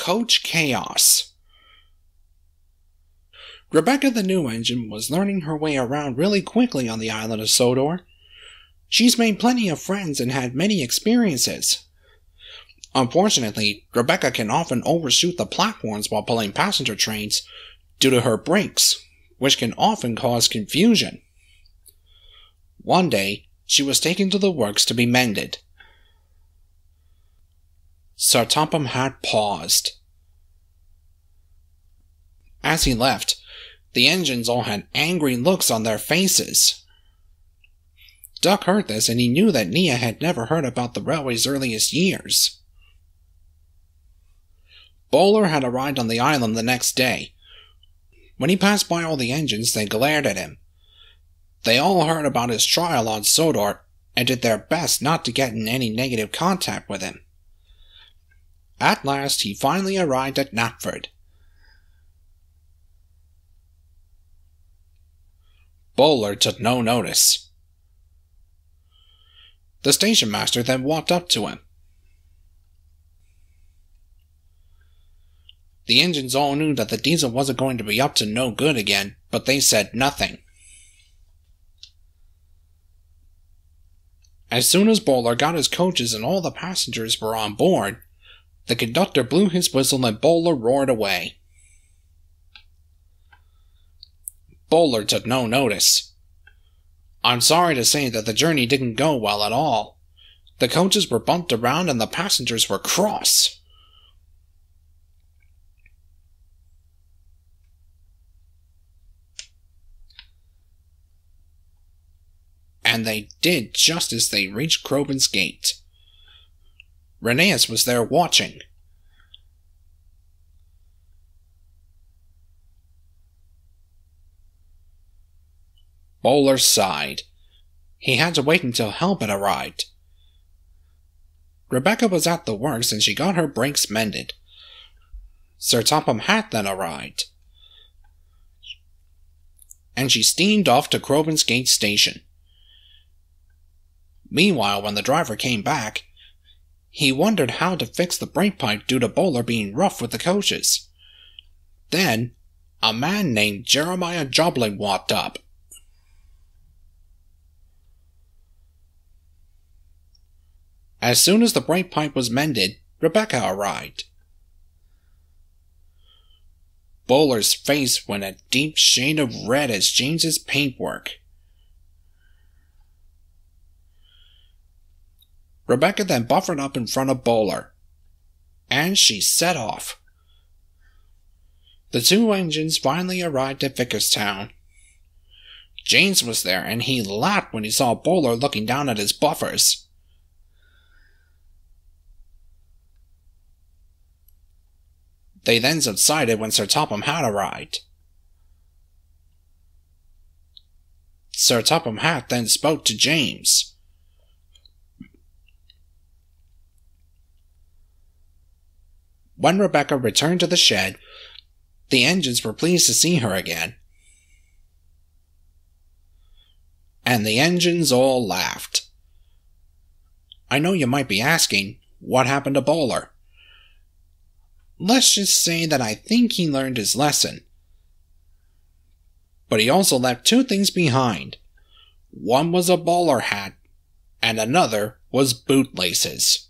Coach Chaos. Rebecca the new engine was learning her way around really quickly on the island of Sodor. She's made plenty of friends and had many experiences. Unfortunately, Rebecca can often overshoot the platforms while pulling passenger trains due to her brakes, which can often cause confusion. One day, she was taken to the works to be mended. Sir Topham Hatt paused. As he left, the engines all had angry looks on their faces. Duck heard this, and he knew that Nia had never heard about the railway's earliest years. Bowler had arrived on the island the next day. When he passed by all the engines, they glared at him. They all heard about his trial on Sodor and did their best not to get in any negative contact with him. At last, he finally arrived at Knapford. Bowler took no notice. The station master then walked up to him. The engines all knew that the diesel wasn't going to be up to no good again, but they said nothing. As soon as Bowler got his coaches and all the passengers were on board, the conductor blew his whistle and Bowler roared away. Bowler took no notice. I'm sorry to say that the journey didn't go well at all. The coaches were bumped around and the passengers were cross. And they did just as they reached Crobin's gate. Rheneas was there watching. Bowler sighed. He had to wait until help had arrived. Rebecca was at the works and she got her brakes mended. Sir Topham Hatt then arrived. And she steamed off to Crobin's Gate station. Meanwhile, when the driver came back, he wondered how to fix the brake pipe due to Bowler being rough with the coaches. Then, a man named Jeremiah Jobling walked up. As soon as the brake pipe was mended, Rebecca arrived. Bowler's face went a deep shade of red as James's paintwork. Rebecca then buffered up in front of Bowler, and she set off. The two engines finally arrived at Vickerstown. James was there, and he laughed when he saw Bowler looking down at his buffers. They then subsided when Sir Topham Hatt arrived. Sir Topham Hatt then spoke to James. When Rebecca returned to the shed, the engines were pleased to see her again. And the engines all laughed. I know you might be asking, what happened to Bowler? Let's just say that I think he learned his lesson. But he also left two things behind. One was a bowler hat, and another was bootlaces.